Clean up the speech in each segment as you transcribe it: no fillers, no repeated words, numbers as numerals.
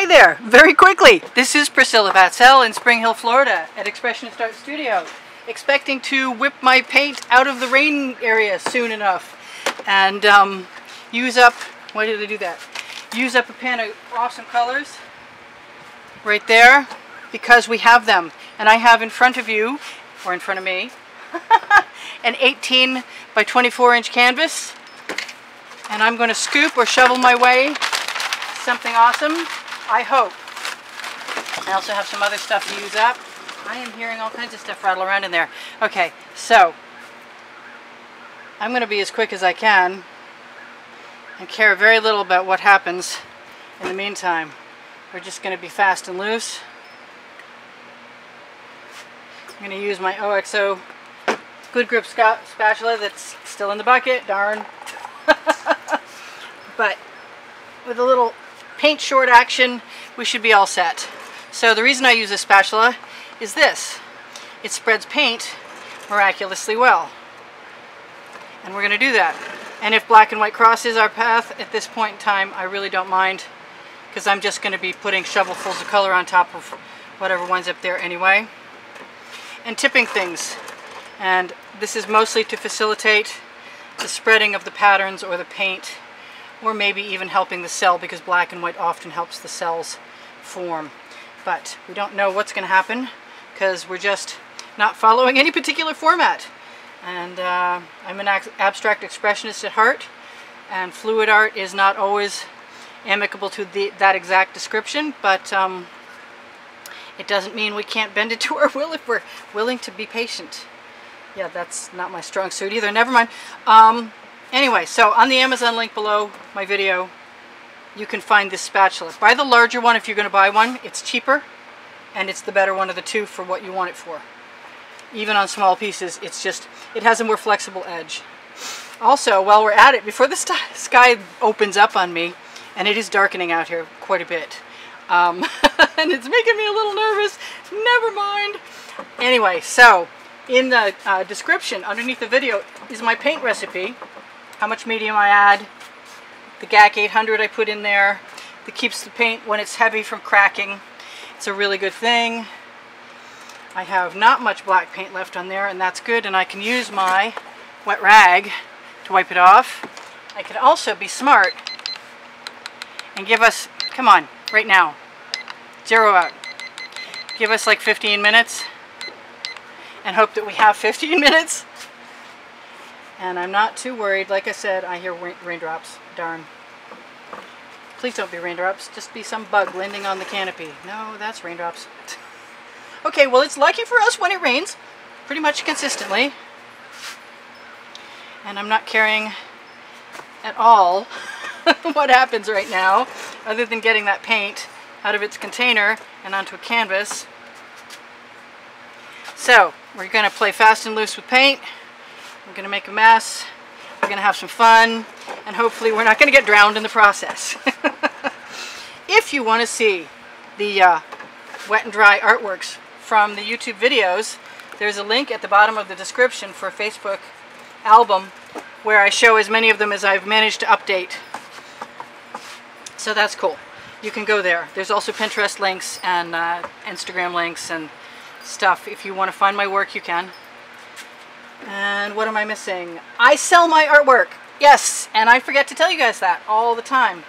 Hi there, very quickly. This is Priscilla Batzell in Spring Hill, Florida at Expressionist Art Studio. Expecting to whip my paint out of the rain area soon enough and use up, why did I do that? Use up a pan of awesome colors right there because we have them. And I have in front of you, or in front of me, an 18 by 24 inch canvas. And I'm going to scoop or shovel my way something awesome, I hope. I also have some other stuff to use up. I am hearing all kinds of stuff rattle around in there. Okay, so I'm going to be as quick as I can and care very little about what happens in the meantime. We're just going to be fast and loose. I'm going to use my OXO Good Grip spatula that's still in the bucket, darn. But with a little paint short action, we should be all set. So the reason I use a spatula is this. It spreads paint miraculously well. And we're going to do that. And if black and white crosses our path at this point in time, I really don't mind, because I'm just going to be putting shovelfuls of color on top of whatever one's up there anyway. And tipping things. And this is mostly to facilitate the spreading of the patterns or the paint, or maybe even helping the cell, because black and white often helps the cells form. But we don't know what's going to happen because we're just not following any particular format. And I'm an abstract expressionist at heart, and fluid art is not always amicable to that exact description, but it doesn't mean we can't bend it to our will if we're willing to be patient. Yeah, that's not my strong suit either. Never mind. Anyway, so on the Amazon link below my video, you can find this spatula. Buy the larger one if you're going to buy one. It's cheaper, and it's the better one of the two for what you want it for. Even on small pieces, it's just, it has a more flexible edge. Also, while we're at it, before the sky opens up on me, and it is darkening out here quite a bit, and it's making me a little nervous. Never mind. Anyway, so in the description underneath the video is my paint recipe. How much medium I add, the Gac 800 I put in there that keeps the paint when it's heavy from cracking. It's a really good thing. I have not much black paint left on there, and that's good, and I can use my wet rag to wipe it off. I can also be smart and give us, come on, right now, zero out. Give us like 15 minutes and hope that we have 15 minutes. And I'm not too worried. Like I said, I hear raindrops. Darn. Please don't be raindrops. Just be some bug landing on the canopy. No, that's raindrops. Okay, well, it's lucky for us when it rains. Pretty much consistently. And I'm not caring at all what happens right now, other than getting that paint out of its container and onto a canvas. So, we're going to play fast and loose with paint. We're going to make a mess, we're going to have some fun, and hopefully we're not going to get drowned in the process. If you want to see the wet and dry artworks from the YouTube videos, there's a link at the bottom of the description for a Facebook album where I show as many of them as I've managed to update. So that's cool. You can go there. There's also Pinterest links and Instagram links and stuff. If you want to find my work, you can. And what am I missing? I sell my artwork. Yes, and I forget to tell you guys that all the time.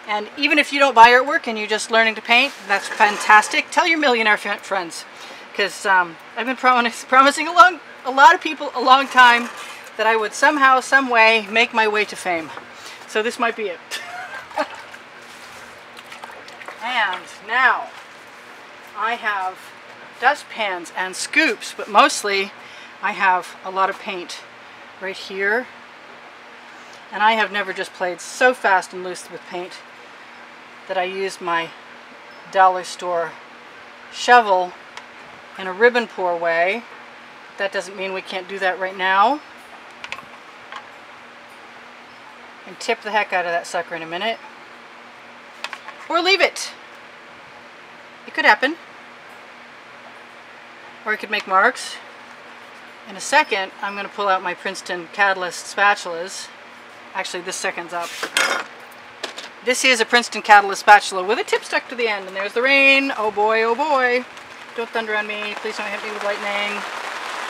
And even if you don't buy artwork and you're just learning to paint, that's fantastic. Tell your millionaire friends, because I've been promising a lot of people a long time that I would somehow, some way make my way to fame. So this might be it. And now I have dustpans and scoops, but mostly I have a lot of paint right here, and I have never just played so fast and loose with paint that I used my dollar store shovel in a ribbon pour way. That doesn't mean we can't do that right now. And tip the heck out of that sucker in a minute. Or leave it. It could happen. Or I could make marks. In a second, I'm going to pull out my Princeton Catalyst spatulas. Actually, this second's up. This is a Princeton Catalyst spatula with a tip stuck to the end, and there's the rain. Oh boy, oh boy. Don't thunder on me. Please don't hit me with lightning.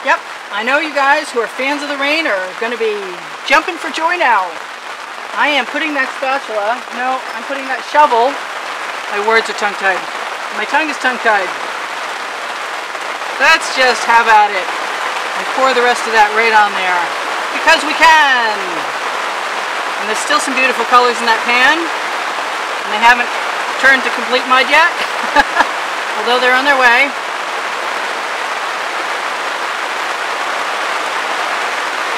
Yep, I know you guys who are fans of the rain are going to be jumping for joy now. I am putting that spatula, no, I'm putting that shovel. My words are tongue-tied. My tongue is tongue-tied. Let's just have at it and pour the rest of that right on there. Because we can! And there's still some beautiful colors in that pan. And they haven't turned to complete mud yet. Although they're on their way.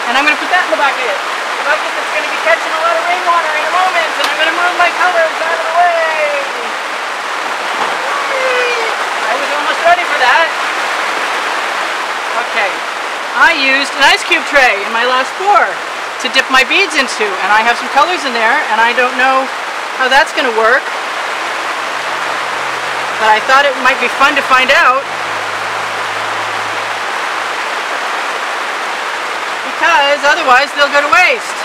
And I'm going to put that in the bucket. The bucket that's going to be catching a lot of rainwater in a moment. And I'm going to move my colors out of the way. I was almost ready for that. Okay. I used an ice cube tray in my last pour to dip my beads into. And I have some colors in there. And I don't know how that's going to work. But I thought it might be fun to find out. Because otherwise they'll go to waste.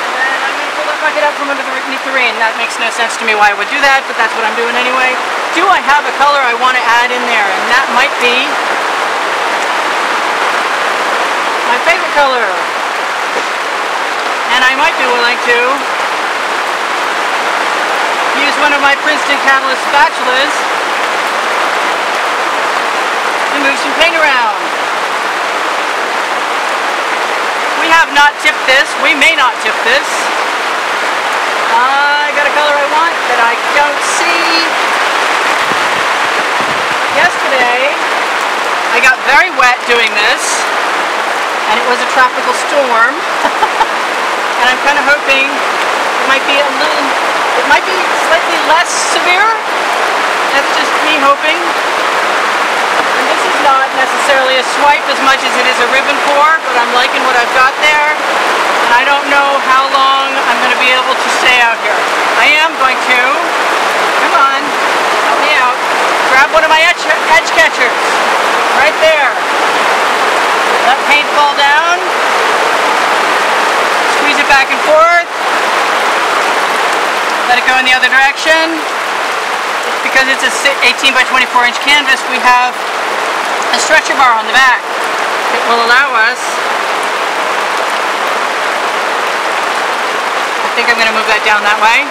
And then I'm going to pull that bucket up from underneath the rain. That makes no sense to me why I would do that, but that's what I'm doing anyway. Do I have a color I want to add in there? And that might be my favorite color. And I might be willing to use one of my Princeton Catalyst spatulas to move some paint around. We have not tipped this. We may not tip this. I got a color I want that I don't see. Yesterday, I got very wet doing this, and it was a tropical storm. And I'm kind of hoping it might be slightly less severe. That's just me hoping. And this is not necessarily a swipe as much as it is a ribbon pour, but I'm liking what I've got there. And I don't know how long I'm going to be able to stay out here. I am going to, come on, help me out, grab one of my edge catchers, right there. Let paint fall down, squeeze it back and forth, let it go in the other direction. Because it's a 18 by 24 inch canvas, we have a stretcher bar on the back that will allow us, I think I'm going to move that down that way,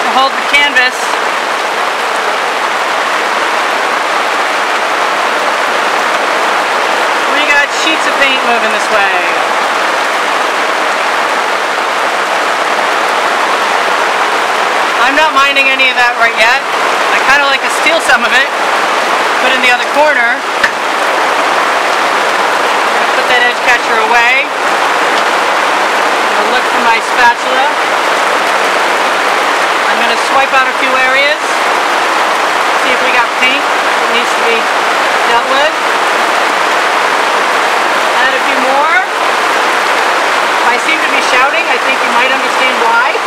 to hold the canvas we got sheets of paint moving this way. I'm not minding any of that right yet. I kind of like to steal some of it, put in the other corner, put that edge catcher away, I'll look for my spatula. I'm going to swipe out a few areas, see if we got paint that needs to be dealt with, add a few more. If I seem to be shouting, I think you might understand why.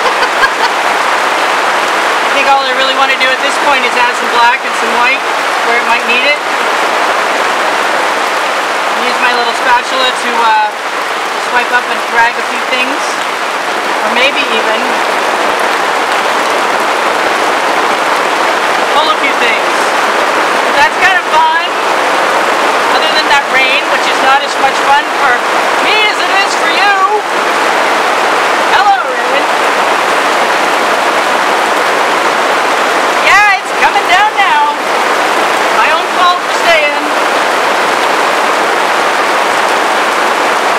I think all I really want to do at this point is add some black and some white where it might need it. Use my little spatula to swipe up and drag a few things, or maybe even pull a few things. But that's kind of fun, other than that rain, which is not as much fun for me as it is for you. Hello, rain. Yeah, it's coming down now. My own fault for staying.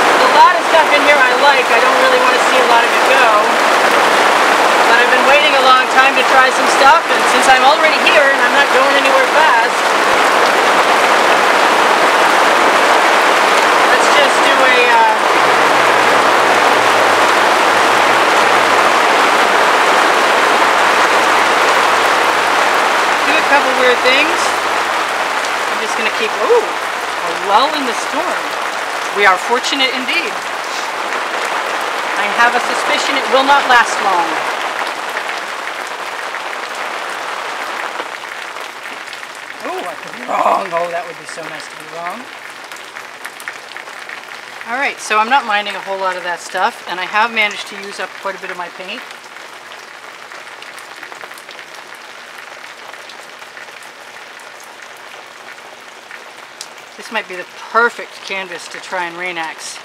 There's a lot of stuff in here I like. I don't really want to see a lot of it go. But I've been waiting a long time to try some stuff, and since I'm already here and I'm not going anywhere fast, let's just do a couple weird things. I'm just going to keep, ooh, a lull in the storm. We are fortunate indeed. I have a suspicion it will not last long. Oh, I could be wrong. Oh, that would be so nice to be wrong. Alright, so I'm not minding a whole lot of that stuff, and I have managed to use up quite a bit of my paint. This might be the perfect canvas to try and RainX.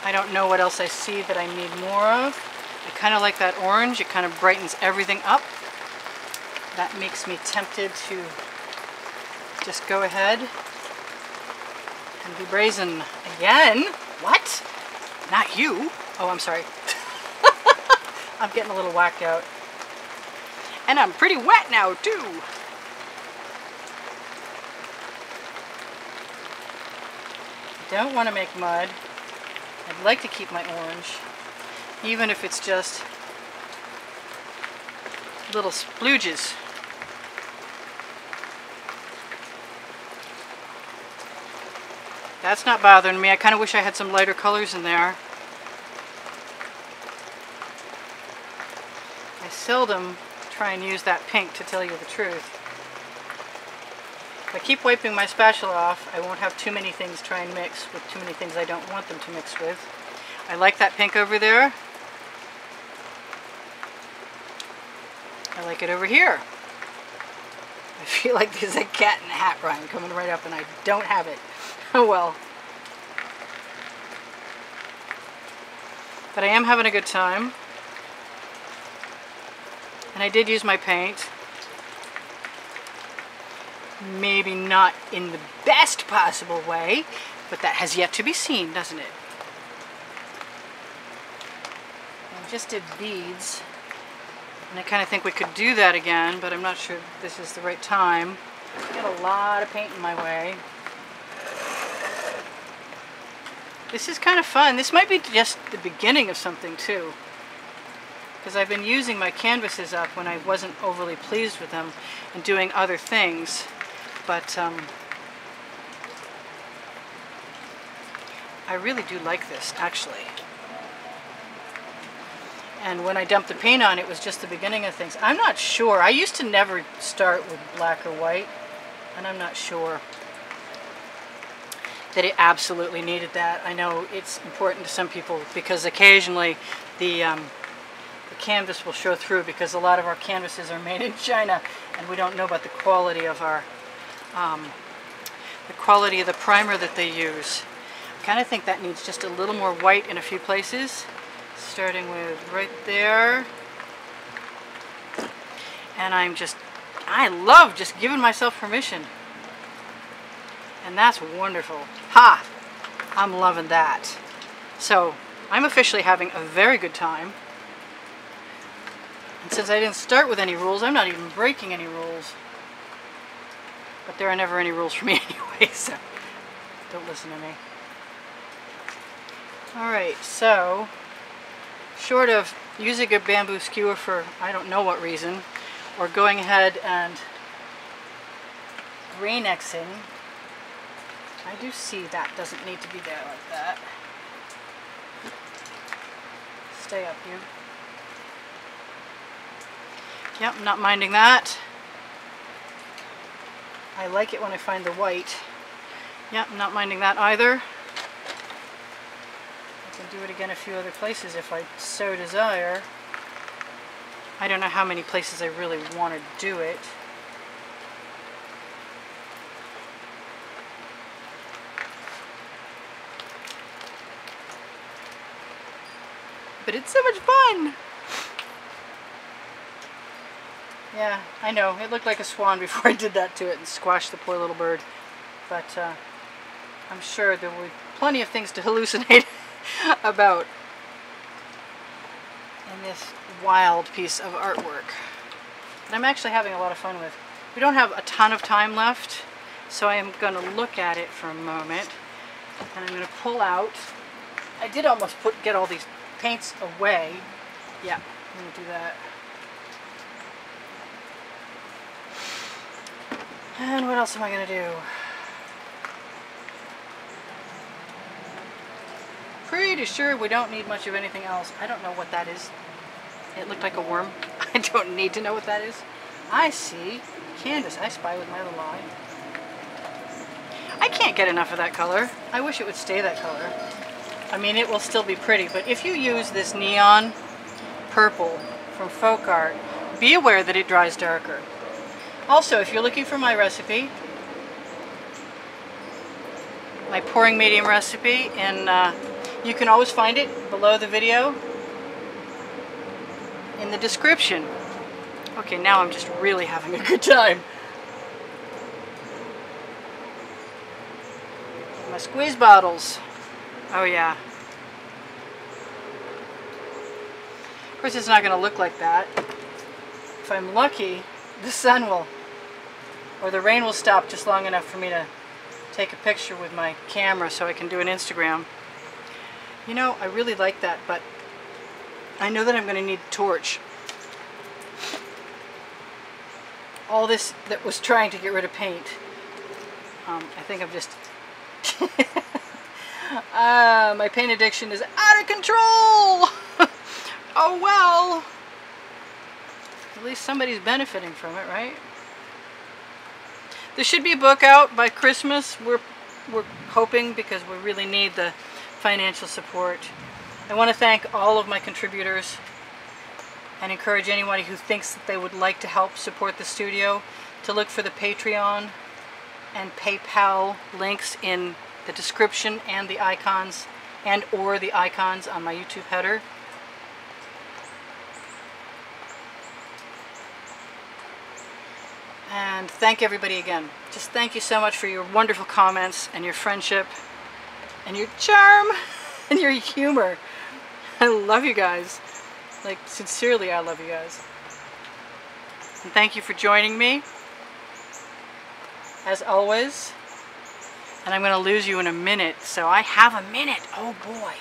I don't know what else I see that I need more of. I kind of like that orange. It kind of brightens everything up. That makes me tempted to just go ahead and be brazen again. What? Not you. Oh, I'm sorry. I'm getting a little whacked out. And I'm pretty wet now, too. I don't want to make mud. I'd like to keep my orange, even if it's just little splooges. That's not bothering me. I kind of wish I had some lighter colors in there. I seldom try and use that pink, to tell you the truth. If I keep wiping my spatula off, I won't have too many things try and mix with too many things I don't want them to mix with. I like that pink over there. I like it over here. I feel like there's a cat in a hat rhyme coming right up and I don't have it. Oh well. But I am having a good time. And I did use my paint. Maybe not in the best possible way, but that has yet to be seen, doesn't it? I just did beads. And I kind of think we could do that again, but I'm not sure this is the right time. I got a lot of paint in my way. This is kind of fun. This might be just the beginning of something too. Because I've been using my canvases up when I wasn't overly pleased with them and doing other things. But I really do like this, actually. And when I dumped the paint on, it was just the beginning of things. I'm not sure. I used to never start with black or white, and I'm not sure that it absolutely needed that. I know it's important to some people because occasionally the canvas will show through, because a lot of our canvases are made in China and we don't know about the quality of our the primer that they use. I kind of think that needs just a little more white in a few places, starting with right there. And I love just giving myself permission. And that's wonderful. Ha! I'm loving that. So, I'm officially having a very good time. And since I didn't start with any rules, I'm not even breaking any rules. But there are never any rules for me anyway, so don't listen to me. Alright, so, short of using a bamboo skewer for I don't know what reason, or going ahead and RainXing, I do see that doesn't need to be there like that. Stay up, you. Yep, I'm not minding that. I like it when I find the white. Yep, I'm not minding that either. I can do it again a few other places if I so desire. I don't know how many places I really want to do it. But it's so much fun! Yeah, I know. It looked like a swan before I did that to it and squashed the poor little bird. But I'm sure there were plenty of things to hallucinate about in this wild piece of artwork that I'm actually having a lot of fun with. We don't have a ton of time left, so I am going to look at it for a moment, and I'm going to pull out. I did almost get all these paints away. Yeah, I'm going to do that. And what else am I going to do? Pretty sure we don't need much of anything else. I don't know what that is. It looked like a worm. I don't need to know what that is. I see canvas. I spy with my little eye. can't get enough of that color. I wish it would stay that color. I mean, it will still be pretty, but if you use this neon purple from Folk Art, be aware that it dries darker. Also, if you're looking for my recipe, my pouring medium recipe, and you can always find it below the video in the description. Okay, now I'm just really having a good time. My squeeze bottles. Oh yeah. Of course it's not going to look like that. If I'm lucky, the sun will, or the rain will stop just long enough for me to take a picture with my camera so I can do an Instagram. You know, I really like that, but I know that I'm going to need a torch. All this that was trying to get rid of paint, I think I'm just... my paint addiction is out of control! Oh well! At least somebody's benefiting from it, right? There should be a book out by Christmas. We're hoping, because we really need the financial support. I want to thank all of my contributors and encourage anybody who thinks that they would like to help support the studio to look for the Patreon and PayPal links in the description and the icons or the icons on my YouTube header. And thank everybody again. Just thank you so much for your wonderful comments and your friendship and your charm and your humor. I love you guys. Like, sincerely, I love you guys. And thank you for joining me, as always. And I'm going to lose you in a minute, so I have a minute. Oh boy.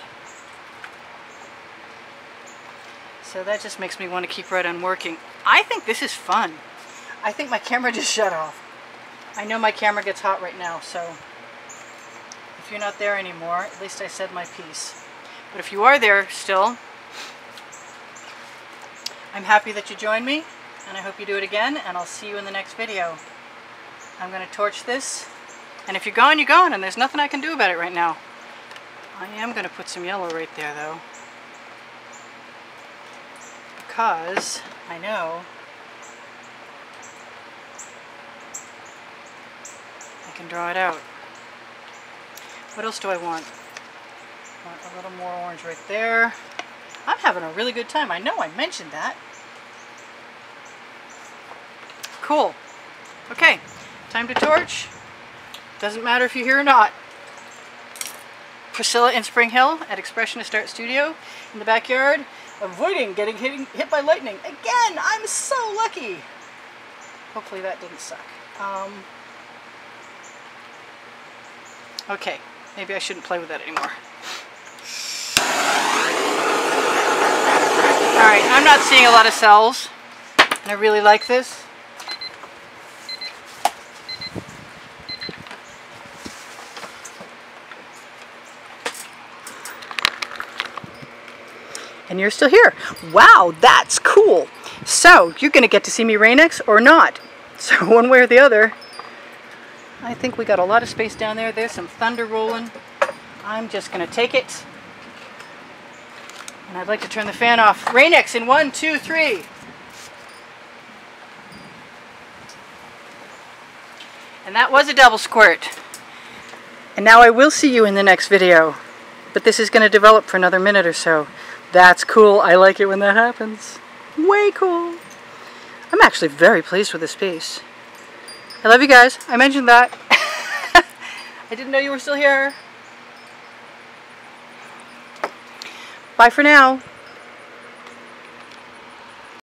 So that just makes me want to keep right on working. I think this is fun. I think my camera just shut off. I know my camera gets hot right now, so if you're not there anymore, at least I said my piece. But if you are there still, I'm happy that you joined me, and I hope you do it again, and I'll see you in the next video. I'm going to torch this, and if you're gone, you're gone, and there's nothing I can do about it right now. I am going to put some yellow right there, though, because I know I can draw it out. What else do I want? I want a little more orange right there. I'm having a really good time. I know I mentioned that. Cool. Okay, time to torch. Doesn't matter if you're here or not. Priscilla in Spring Hill at Expressionist Art Studio in the backyard, avoiding getting hit by lightning. Again, I'm so lucky. Hopefully that didn't suck. Okay, maybe I shouldn't play with that anymore. Alright, I'm not seeing a lot of cells, and I really like this. And you're still here. Wow, that's cool. So, you're going to get to see me RainX or not. So, one way or the other. I think we got a lot of space down there. There's some thunder rolling. I'm just going to take it. And I'd like to turn the fan off. RainX in 1, 2, 3. And that was a double squirt. And now I will see you in the next video. But this is going to develop for another minute or so. That's cool. I like it when that happens. Way cool. I'm actually very pleased with this piece. I love you guys. I mentioned that. I didn't know you were still here. Bye for now.